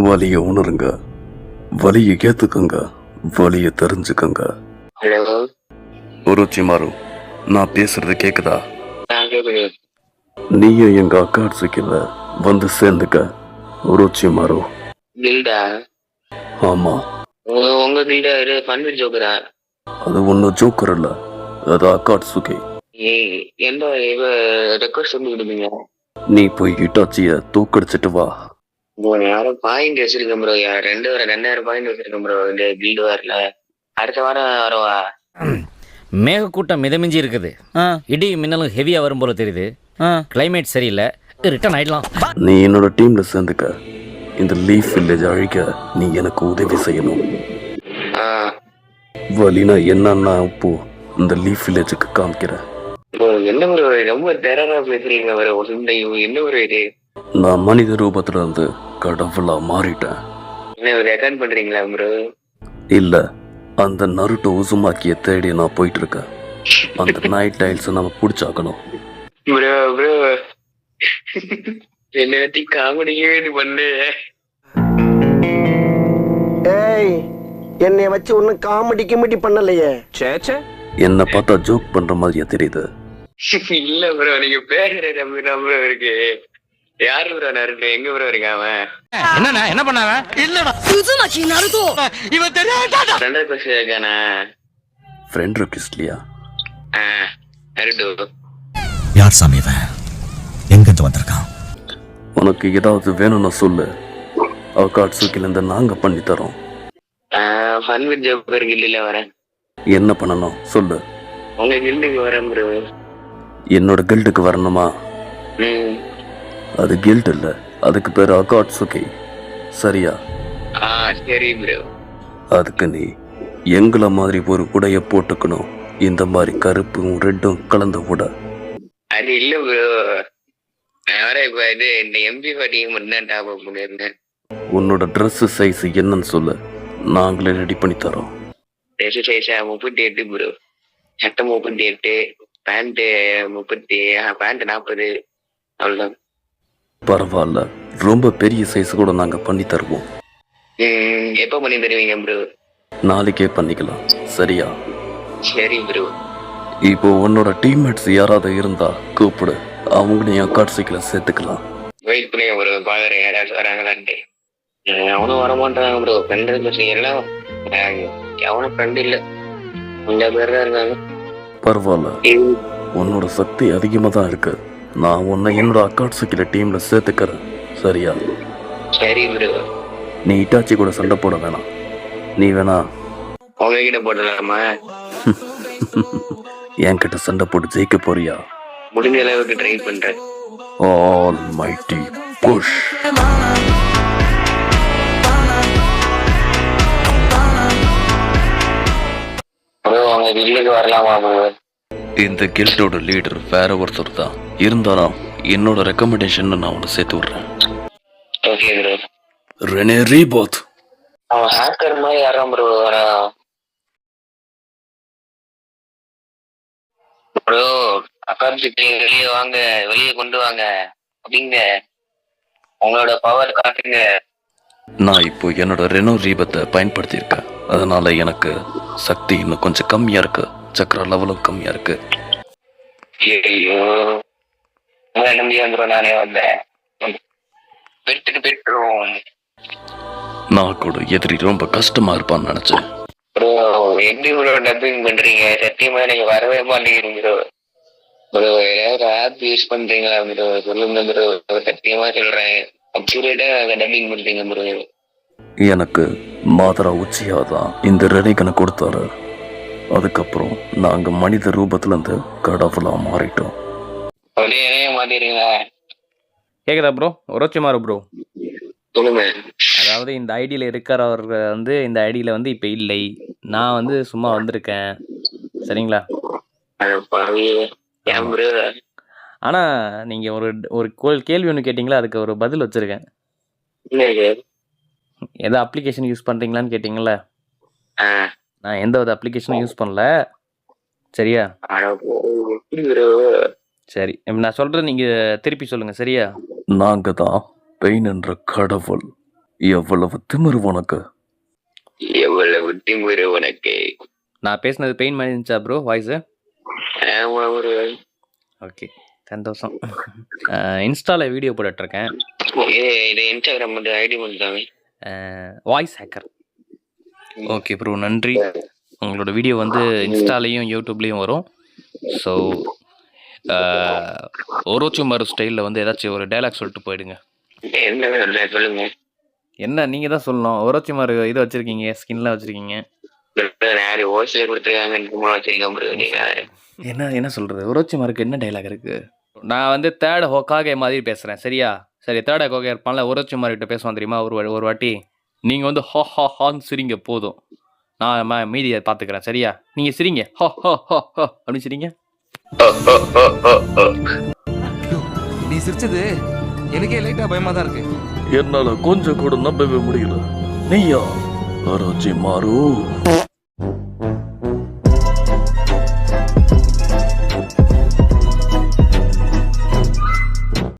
வலியை உணருங்க, வலியை ஏத்துக்குங்க, வலியை தெரிஞ்சுக்கங்க. ஹலோ உருச்சிமாரு, நான் பேசுறது கேக்குதா? கேக்குது. நீயும் எங்க அக்காட்சிக்கல வந்து சேர்ந்துக்க. உருச்சிமாரு. கில்டா ஆமா, உங்க கில்டா ஃபன்விட் ஜோக்கரா? அது ஒன்னும் ஜோக்கர் இல்ல, அது அக்காட்சுகி. எந்த இவ ரெக்வஸ்ட் வந்து விடுவீங்க? நீ போய் இட்டாச்சிய தூக்கடிச்சிட்டு வா. யாரும் பாயிண்ட் வச்சிருக்கேன் ப்ரோ. 2000 பாயிண்ட் வச்சிருக்கேன் ப்ரோ. இந்த கில்டு வாரில் அடுத்த வாரம் வரவா? மேகக்கூட்டம் மிதமிஞ்சி இருக்குது. இடி மின்னலும் ஹெவியாக வரும் போல தெரியுது. கிளைமேட் சரியில்லை, ரிட்டர்ன் ஆயிடலாம். நீ என்னோட டீம்ல சேர்ந்துக்க. இந்த லீஃப் வில்லேஜ் அழிக்க நீ எனக்கு உதவி செய்யணும். வலினா என்னன்னா இப்போ இந்த லீஃப் வில்லேஜுக்கு காமிக்கிறேன். என்ன ப்ரோ ரொம்ப டெரரா பேசுறீங்க ப்ரோ. என்ன ப்ரோ இது? நான் மனித ரூபத்துல இருந்து கடவுளா மாறிட்டேன். என்ன ரெக்கார்ட் பண்றீங்களா ப்ரோ? இல்ல, அந்த நருட்டோ உசுமாக்கிய தேடி நான் போயிட்டு இருக்கேன். அந்த நைட் டைல்ஸ் நம்ம பிடிச்சாக்கணும். ப்ரோ ப்ரோ என்ன பத்தி காமெடியே இது பண்ணு. ஏய், என்னைய வச்சு ஒன்னும் காமெடி கிமெடி பண்ணலையே. என்ன பார்த்தா ஜோக் பண்ற மாதிரியா தெரியுது? இல்ல ப்ரோ, நீங்க பேசுற ப்ரோ இருக்கு. யாரு ப்ரோ நருட்டோ? எங்க ப்ரோ இருக்கான் அவன்? என்ன பண்ணாவ? ரெண்டாவது கொஸ்டின் இருக்கானா? ஃப்ரெண்ட் ரிக்வெஸ்ட் இல்லையா? நருட்டோ யார் சாமி இவன்? எங்கிருந்து வந்திருக்கான்? உனக்கு ஏதாவது வேணும்னா சொல்லு, அக்காட்சுகில இருந்து நாங்க பண்ணி தரோம். ஃபன்விட் ஜோக்கர் கில்டுல வரேன். என்ன பண்ணணும் சொல்லு. உங்க கில்டுக்கு வரேன் ப்ரோ. என்னோட கில்டுக்கு வரணுமா? அது கில்ட் இல்ல, அதுக்கு பேரு அக்காட்சுகி. சரியா? சரி ப்ரோ. அதுக்கு நீ எங்கள மாதிரி ஒரு உடைய போட்டுக்கணும். இந்த மாதிரி கருப்பும் ரெட்டும் கலந்த உடை. அது இல்ல ப்ரோ, நான் வர இப்ப இந்த MP40 மட்டும் தான் டாப் அப் பண்ணிருந்தேன். உன்னோட ட்ரெஸ் சைஸ் என்னன்னு சொல்லு, நாங்களே ரெடி பண்ணி தரோம். ட்ரெஸ் சைஸா 38 ப்ரோ. சட்டை 38, பேண்ட் 40, அவ்வளவுதான். பரவாயில்ல, ரொம்ப பெரிய சைஸ் கூட நாங்க பண்ணி தருவோம். எப்ப பண்ணி தருவீங்க ப்ரோ? நாளைக்கே பண்ணிக்கலாம். சரியா? சரி ப்ரோ. இப்போ உன்னோட டீம்மேட்ஸ் யாராவது இருந்தா கூப்பிடு, அவங்களையும் அக்காட்சிகளை சேர்த்துக்கலாம். வெயிட் பண்ணி ப்ரோ, பாக்குறேன் யாராச்சும் வராங்களான்ட்டு. அவனும் வரமாட்டாங்க ப்ரோ. ஃப்ரெண்ட் எல்லாம் எவனும் ஃப்ரெண்ட் இல்ல, கொஞ்சம் பேர் தான் இருக்காங்க. பரவாயில்ல, உன்னோட சக்தி அதிகமா தான் இருக்கு. நான் உன்னை என்னோட அக்காட்சிக்கிற டீம்ல சேர்த்துக்கிறேன். சரியா? சரி ப்ரோ. நீ இட்டாச்சி கூட சண்டை போட வேணாம். நீ வேணா உங்ககிட்ட போடலாமா? என்கிட்ட சண்டை போட்டு ஜெயிக்க போறியா? முடிஞ்ச அளவுக்கு ட்ரை பண்றேன். Almighty push. ப்ரோ உங்க கில்டுக்கு வரலாமா ப்ரோ? இந்த கில்டோட லீடர் வேற ஒருத்தர் தான் இருந்தாலும் என்னோட ரெக்கமெண்டேஷன் நான் உன்னை சேர்த்து விடுறேன். Okay bro. ரெனே ரீபோத். அவன் ஹேக்கர் மாதிரி யாரும் ப்ரோ வரான். ப்ரோ அக்காட்சிக்கு வெளியே வாங்க, வெளியே கொண்டு வாங்க அப்படிங்க. உங்களோட பவர் காட்டுங்க. நான் இப்போ என்னோட ரெனோ ரீபத்தை பயன்படுத்தியிருக்கேன். அதனால எனக்கு சக்தி இன்னும் கொஞ்சம் கம்மியா இருக்கு. சக்கர லெவலும் கம்மியா இருக்கு. ஐயோ நம்பி வந்துடும். நானே வந்தேன் பெற்றுவோம். நான் கூட எதிரி ரொம்ப கஷ்டமா இருப்பான்னு நினைச்சேன். ப்ரோ எப்படி ப்ரோ டப்பிங் பண்றீங்க? சத்தியமா நீங்க வரவே மாட்டேங்கிறீங்க ப்ரோ. ப்ரோ ஏதாவது ஆப் யூஸ் பண்றீங்களா ப்ரோ? சொல்லுங்க ப்ரோ, சத்தியமா சொல்றேன். அக்யூரேட்டா டப்பிங் பண்றீங்க ப்ரோ. எனக்கு மாதரா உச்சியா தான் இந்த ரெனைகனை கொடுத்தாரு. அதுக்கப்புறம் நாங்க மனித ரூபத்துல இருந்து கடவுளா மாறிட்டோம். அப்படியே மாத்திடுறீங்களா? கேக்குதா ப்ரோ? உரோச்சிமாரு ப்ரோ, சொல்லுங்க. அதாவது இந்த ஐடியில் இருக்கிறவர் வந்து இந்த ஐடியில் வந்து இப்போ இல்லை. நான் வந்து சும்மா வந்திருக்கேன். சரிங்களா? ஆனால் நீங்கள் ஒரு கேள்வி ஒன்று கேட்டிங்களா, அதுக்கு ஒரு பதில் வச்சுருக்கேன். எதோ அப்ளிகேஷன் யூஸ் பண்ணுறீங்களான்னு கேட்டிங்களா? நான் எந்த ஒரு அப்ளிகேஷனும் யூஸ் பண்ணல. சரியா? சரி, நான் சொல்கிறது நீங்கள் திருப்பி சொல்லுங்கள். சரியா? நாங்க தான் பெயின் என்ற கடவுள். எவ்வளவு திமிரு உனக்கு? எவ்வளவு திமிரு உனக்கு. நான் பேசினது பெயின் மாதிரி இருந்துச்சா ப்ரோ வாய்ஸு? ஆமா ஒரு ஓகே, சந்தோஷம். இன்ஸ்டாவில் வீடியோ போட்டுட்ருக்கேன். இது இன்ஸ்டாகிராம் மட்டும் ஐடி பண்ணிட்டாங்க. Voice hacker. ஓகே ப்ரோ, நன்றி. உங்களோட வீடியோ வந்து இன்ஸ்டாலேயும் யூடியூப்லேயும் வரும். ஸோ ஒரோச்சுமாரு ஸ்டைலில் வந்து ஏதாச்சும் ஒரு டைலாக் சொல்லிட்டு போயிடுங்க. என்ன சொல்லுங்க. என்ன நீங்கள் தான் சொல்லணும். ஒரோச்சுமாரு இது வச்சுருக்கீங்க, ஸ்கின்லாம் வச்சுருக்கீங்க. யாரு ஹோல்சேல் கொடுத்துருக்காங்க. என்ன சொல்கிறது, ஒரோச்சுமாருக்கு என்ன டைலாக் இருக்குது? நான் வந்து தேர்ட் ஹோக்காகே மாதிரி பேசுகிறேன், சரியா? சரி, தேர்ட் ஹோக்காகே இருப்பான்ல, ஒரோச்சுமார்கிட்ட பேசுவான் தெரியுமா ஒரு வாட்டி. நீங்கள் வந்து ஹா ஹா ஹான்னு சிரிங்க போதும், நான் மீதியை பார்த்துக்கிறேன், சரியா? நீங்கள் சிரிங்க, ஹா ஹா ஹா ஹா அப்படின்னு சிரிங்க. நீ சிரிச்சது எனக்கே லைட்டா பயமா தான் இருக்கு. என்னால கொஞ்சம் கூட நம்பவே முடியல. நீயா ஒரோச்சிமாரு?